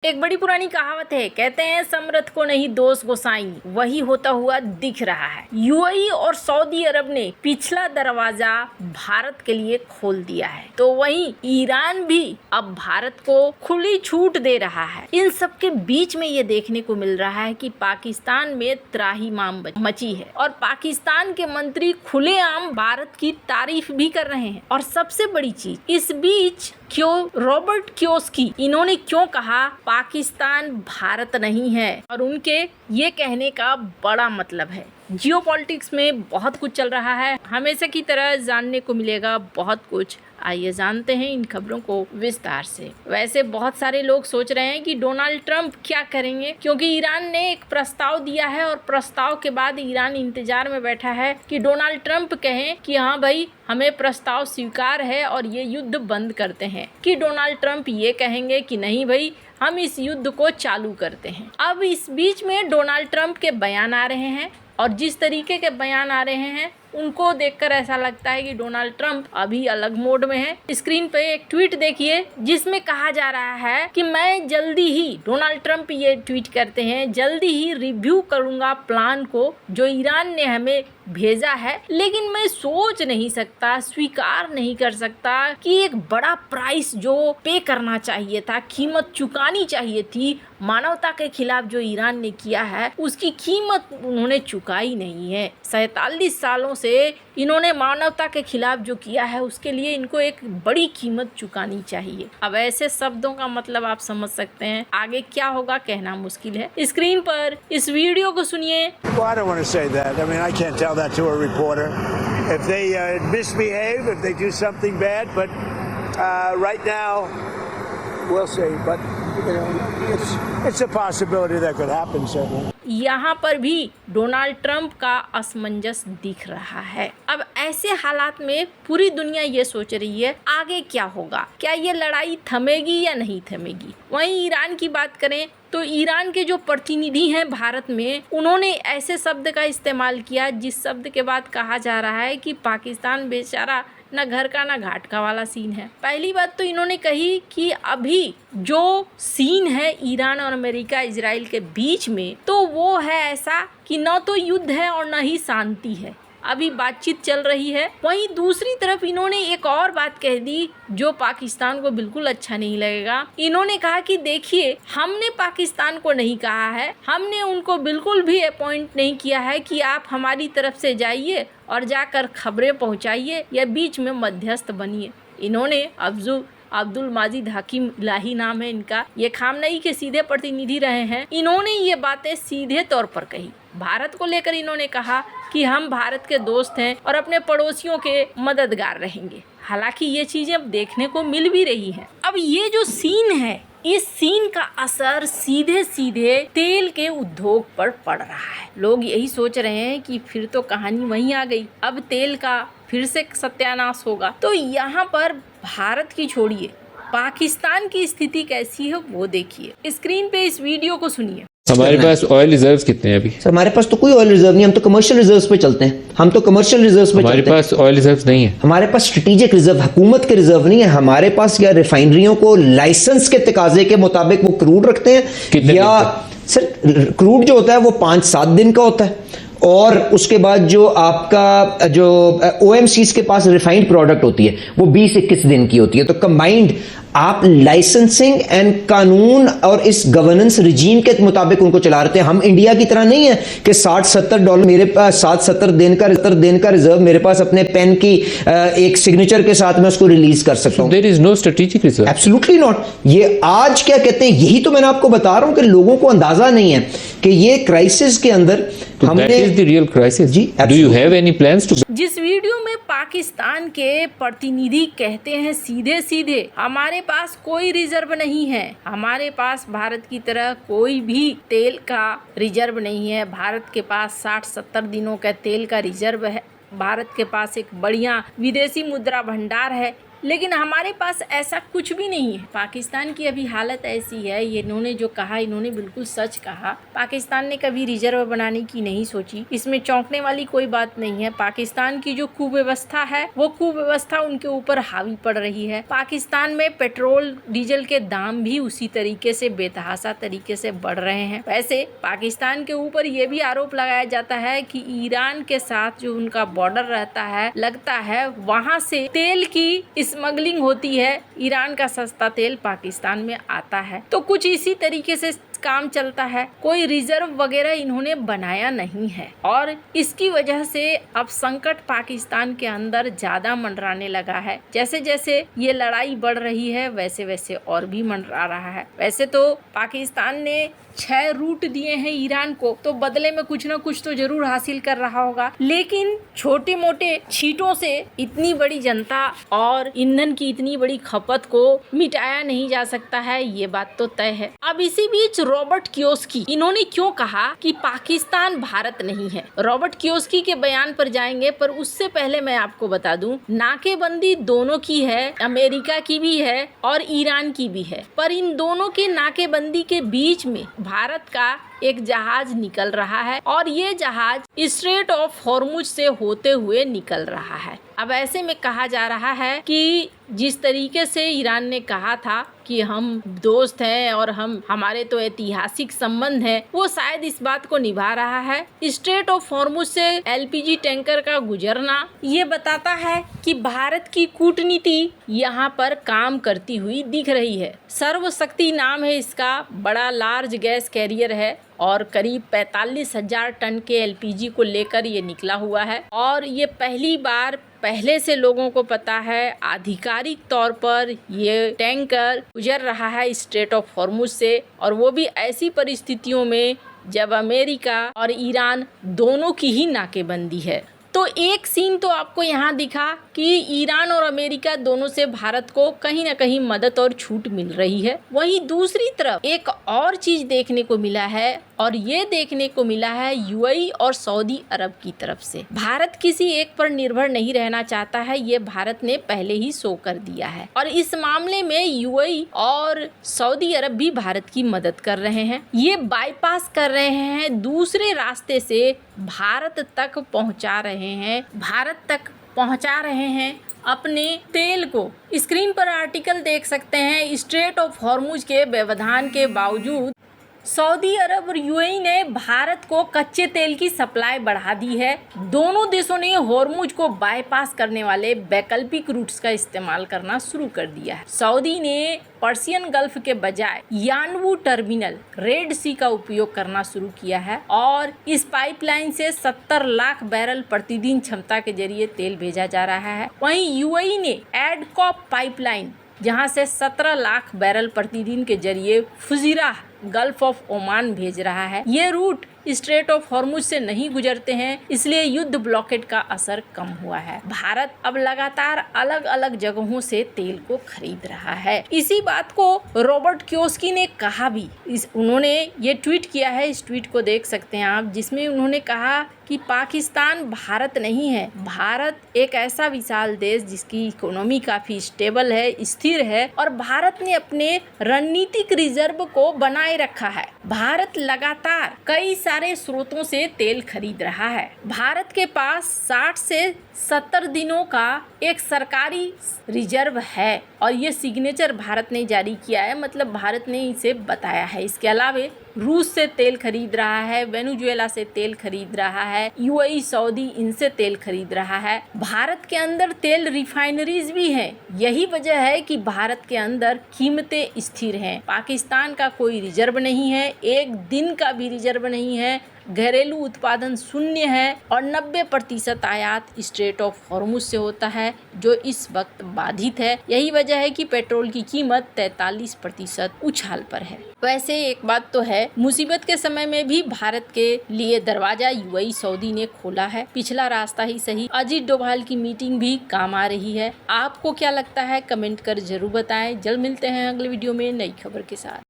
एक बड़ी पुरानी कहावत है, कहते हैं समरथ को नहीं दोष गोसाई, वही होता हुआ दिख रहा है। यूएई और सऊदी अरब ने पिछला दरवाजा भारत के लिए खोल दिया है, तो वहीं ईरान भी अब भारत को खुली छूट दे रहा है। इन सब के बीच में ये देखने को मिल रहा है कि पाकिस्तान में त्राहिमाम मची है और पाकिस्तान के मंत्री खुलेआम भारत की तारीफ भी कर रहे हैं। और सबसे बड़ी चीज, इस बीच रॉबर्ट कियोसाकी इन्होंने क्यों कहा पाकिस्तान भारत नहीं है, और उनके ये कहने का बड़ा मतलब है। जियोपॉलिटिक्स में बहुत कुछ चल रहा है, हमेशा की तरह जानने को मिलेगा बहुत कुछ। आइए जानते हैं इन खबरों को विस्तार से। वैसे बहुत सारे लोग सोच रहे हैं कि डोनाल्ड ट्रंप क्या करेंगे, क्योंकि ईरान ने एक प्रस्ताव दिया है और प्रस्ताव के बाद ईरान इंतजार में बैठा है कि डोनाल्ड ट्रंप कहें कि हाँ भाई हमें प्रस्ताव स्वीकार है और ये युद्ध बंद करते हैं, कि डोनाल्ड ट्रंप ये कहेंगे कि नहीं भाई हम इस युद्ध को चालू करते हैं। अब इस बीच में डोनाल्ड ट्रंप के बयान आ रहे हैं और जिस तरीके के बयान आ रहे हैं उनको देखकर ऐसा लगता है कि डोनाल्ड ट्रंप अभी अलग मोड में है। स्क्रीन पे एक ट्वीट देखिए जिसमें कहा जा रहा है कि मैं जल्दी ही, डोनाल्ड ट्रंप ये ट्वीट करते हैं, जल्दी ही रिव्यू करूंगा प्लान को जो ईरान ने हमें भेजा है, लेकिन मैं सोच नहीं सकता, स्वीकार नहीं कर सकता कि एक बड़ा प्राइस जो पे करना चाहिए था, कीमत चुकानी चाहिए थी मानवता के खिलाफ जो ईरान ने किया है, उसकी कीमत उन्होंने चुकाई नहीं है। 47 सालों से इन्होंने मानवता के खिलाफ जो किया है उसके लिए इनको एक बड़ी कीमत चुकानी चाहिए। अब ऐसे शब्दों का मतलब आप समझ सकते हैं, आगे क्या होगा कहना मुश्किल है। स्क्रीन पर इस वीडियो को सुनिए। Well, I don't want to say that. I mean, I can't tell that to a reporter. If they misbehave, if they do something bad, but right now, we'll see. But you know, it's a possibility that could happen, certainly. यहाँ पर भी Donald Trump का असमंजस दिख रहा है। अब ऐसे हालात में पूरी दुनिया ये सोच रही है आगे क्या होगा, क्या ये लड़ाई थमेगी या नहीं थमेगी। वहीं ईरान की बात करें तो ईरान के जो प्रतिनिधि हैं भारत में, उन्होंने ऐसे शब्द का इस्तेमाल किया जिस शब्द के बाद कहा जा रहा है कि पाकिस्तान बेचारा न घर का न घाट का वाला सीन है। पहली बात तो इन्होंने कही कि अभी जो सीन है ईरान और अमेरिका इजराइल के बीच में, तो वो है ऐसा कि न तो युद्ध है और न ही शांति है, अभी बातचीत चल रही है। वहीं दूसरी तरफ इन्होंने एक और बात कह दी जो पाकिस्तान को बिल्कुल अच्छा नहीं लगेगा। इन्होंने कहा कि देखिए, हमने पाकिस्तान को नहीं कहा है, हमने उनको बिल्कुल भी अपॉइंट नहीं किया है कि आप हमारी तरफ से जाइए और जाकर खबरें पहुंचाइए या बीच में मध्यस्थ बनिए। इन्होंने अब्दुल माजिद हकीम इलाही नाम है इनका, ये खामनेई के सीधे प्रतिनिधि रहे हैं। इन्होंने ये बातें सीधे तौर पर कही। भारत को लेकर इन्होंने कहा कि हम भारत के दोस्त हैं और अपने पड़ोसियों के मददगार रहेंगे। हालांकि ये चीजें अब देखने को मिल भी रही हैं। अब ये जो सीन है, इस सीन का असर सीधे सीधे तेल के उद्योग पर पड़ रहा है। लोग यही सोच रहे हैं कि फिर तो कहानी वहीं आ गई, अब तेल का फिर से सत्यानाश होगा। तो यहाँ पर भारत की छोड़िए, पाकिस्तान की स्थिति कैसी है वो देखिए। स्क्रीन पे इस वीडियो को सुनिए। हमारे पास ऑयल रिजर्व्स कितने हैं अभी? सर हमारे पास तो कोई ऑयल रिजर्व नहीं, हम तो कमर्शियल रिजर्व्स पे चलते हैं। हमारे पास ऑयल रिजर्व्स नहीं है। हमारे पास स्ट्रेटेजिक रिजर्व, हुकूमत के रिजर्व नहीं है हमारे पास। या रिफाइनरियों को लाइसेंस के तकाजे के मुताबिक वो क्रूड रखते हैं, या सर क्रूड जो होता है वो 5-7 दिन का होता है, और उसके बाद जो आपका जो OMCs के पास रिफाइंड प्रोडक्ट होती है वो 20-21 दिन की होती है। तो कंबाइंड आप लाइसेंसिंग एंड कानून और इस गवर्नेंस रिजीम के मुताबिक उनको चला रहे थे। हम इंडिया की तरह नहीं है कि $60-70 मेरे पास 70 दिन का रिजर्व मेरे पास अपने पेन की एक सिग्नेचर के साथ मैं उसको रिलीज कर सकता हूं। There is no strategic reserve. Absolutely not. ये आज क्या कहते हैं, यही तो मैंने आपको बता रहा हूं कि लोगों को अंदाजा नहीं है कि ये क्राइसिस के अंदर हमने that is the real crisis. जी, do you have any plans to? जिस वीडियो में पाकिस्तान के प्रतिनिधि कहते हैं सीधे सीधे हमारे पास कोई रिजर्व नहीं है, हमारे पास भारत की तरह कोई भी तेल का रिजर्व नहीं है। भारत के पास 60-70 दिनों का तेल का रिजर्व है। भारत के पास एक बढ़िया विदेशी मुद्रा भंडार है। लेकिन हमारे पास ऐसा कुछ भी नहीं है। पाकिस्तान की अभी हालत ऐसी है, ये इन्होंने जो कहा इन्होंने बिल्कुल सच कहा। पाकिस्तान ने कभी रिजर्व बनाने की नहीं सोची, इसमें चौंकने वाली कोई बात नहीं है। पाकिस्तान की जो कुव्यवस्था है वो कुव्यवस्था उनके ऊपर हावी पड़ रही है। पाकिस्तान में पेट्रोल डीजल के दाम भी उसी तरीके से बेतहाशा तरीके से बढ़ रहे हैं। वैसे पाकिस्तान के ऊपर ये भी आरोप लगाया जाता है कि ईरान के साथ जो उनका बॉर्डर रहता है, लगता है वहां से तेल की स्मगलिंग होती है, ईरान का सस्ता तेल पाकिस्तान में आता है। तो कुछ इसी तरीके से काम चलता है। कोई रिजर्व वगैरह इन्होंने बनाया नहीं है और इसकी वजह से अब संकट पाकिस्तान के अंदर ज्यादा मंडराने लगा है। जैसे जैसे ये लड़ाई बढ़ रही है वैसे वैसे और भी मंडरा रहा है। वैसे तो पाकिस्तान ने 6 रूट दिए हैं ईरान को, तो बदले में कुछ ना कुछ तो जरूर हासिल कर रहा होगा, लेकिन छोटे मोटे छींटों से इतनी बड़ी जनता और ईंधन की इतनी बड़ी खपत को मिटाया नहीं जा सकता है, ये बात तो तय है। अब इसी बीच रॉबर्ट कियोस्की इन्होंने क्यों कहा कि पाकिस्तान भारत नहीं है। रॉबर्ट कियोस्की के बयान पर जाएंगे, पर उससे पहले मैं आपको बता दूं, नाकेबंदी दोनों की है, अमेरिका की भी है और ईरान की भी है, पर इन दोनों के नाकेबंदी के बीच में भारत का एक जहाज निकल रहा है और ये जहाज स्ट्रेट ऑफ हॉर्मुज से होते हुए निकल रहा है। अब ऐसे में कहा जा रहा है कि जिस तरीके से ईरान ने कहा था कि हम दोस्त हैं और हमारे तो ऐतिहासिक संबंध हैं, वो शायद इस बात को निभा रहा है। स्ट्रेट ऑफ हॉर्मुज से एलपीजी टैंकर का गुजरना ये बताता है कि भारत की कूटनीति यहाँ पर काम करती हुई दिख रही है। सर्वशक्ति नाम है इसका, बड़ा लार्ज गैस कैरियर है और करीब 45,000 टन के एलपीजी को लेकर ये निकला हुआ है और ये पहली बार पहले से लोगों को पता है, आधिकारिक तौर पर ये टैंकर गुजर रहा है स्ट्रेट ऑफ हॉर्मुज से, और वो भी ऐसी परिस्थितियों में जब अमेरिका और ईरान दोनों की ही नाकेबंदी है। तो एक सीन तो आपको यहाँ दिखा कि ईरान और अमेरिका दोनों से भारत को कहीं ना कहीं मदद और छूट मिल रही है। वहीं दूसरी तरफ एक और चीज देखने को मिला है और ये देखने को मिला है यूएई और सऊदी अरब की तरफ से। भारत किसी एक पर निर्भर नहीं रहना चाहता है, ये भारत ने पहले ही शो कर दिया है और इस मामले में यूएई और सऊदी अरब भी भारत की मदद कर रहे हैं। ये बाईपास कर रहे हैं, दूसरे रास्ते से भारत तक पहुंचा रहे हैं अपने तेल को। स्क्रीन पर आर्टिकल देख सकते हैं। स्ट्रेट ऑफ हॉर्मुज के व्यवधान के बावजूद सऊदी अरब और यूएई ने भारत को कच्चे तेल की सप्लाई बढ़ा दी है। दोनों देशों ने हॉर्मुज को बाईपास करने वाले वैकल्पिक रूट्स का इस्तेमाल करना शुरू कर दिया है। सऊदी ने पर्शियन गल्फ के बजाय यानवू टर्मिनल रेड सी का उपयोग करना शुरू किया है और इस पाइपलाइन से 70 लाख बैरल प्रतिदिन क्षमता के जरिए तेल भेजा जा रहा है। वहीं यूएई ने एडकॉप पाइपलाइन, जहां से 17 लाख बैरल प्रतिदिन के जरिए फुजीरा गल्फ ऑफ ओमान भेज रहा है। ये रूट स्ट्रेट ऑफ हॉर्मुज से नहीं गुजरते हैं, इसलिए युद्ध ब्लॉकेट का असर कम हुआ है। भारत अब लगातार अलग अलग जगहों से तेल को खरीद रहा है। इसी बात को रॉबर्ट कियोस्की ने कहा भी। उन्होंने ये ट्वीट किया है, इस ट्वीट को देख सकते हैं आप, जिसमें उन्होंने कहा कि पाकिस्तान भारत नहीं है। भारत एक ऐसा विशाल देश जिसकी इकोनॉमी काफी स्टेबल है, स्थिर है और भारत ने अपने रणनीतिक रिजर्व को बनाए रखा है। भारत लगातार कई सारे स्रोतों से तेल खरीद रहा है। भारत के पास 60 से 70 दिनों का एक सरकारी रिजर्व है और ये सिग्नेचर भारत ने जारी किया है, मतलब भारत ने इसे बताया है। इसके अलावा रूस से तेल खरीद रहा है, वेनेजुएला से तेल खरीद रहा है, यूएई, सऊदी, इनसे तेल खरीद रहा है। भारत के अंदर तेल रिफाइनरीज भी हैं। यही वजह है कि भारत के अंदर कीमतें स्थिर हैं। पाकिस्तान का कोई रिजर्व नहीं है, एक दिन का भी रिजर्व नहीं है, घरेलू उत्पादन शून्य है और 90% आयात स्ट्रेट ऑफ हॉर्मुज से होता है, जो इस वक्त बाधित है। यही वजह है कि पेट्रोल की कीमत 43% उछाल पर है। वैसे एक बात तो है, मुसीबत के समय में भी भारत के लिए दरवाजा यूएई, सऊदी ने खोला है। पिछला रास्ता ही सही, अजीत डोभाल की मीटिंग भी काम आ रही है। आपको क्या लगता है, कमेंट कर जरूर बताएं। जल्द मिलते हैं अगले वीडियो में नई खबर के साथ।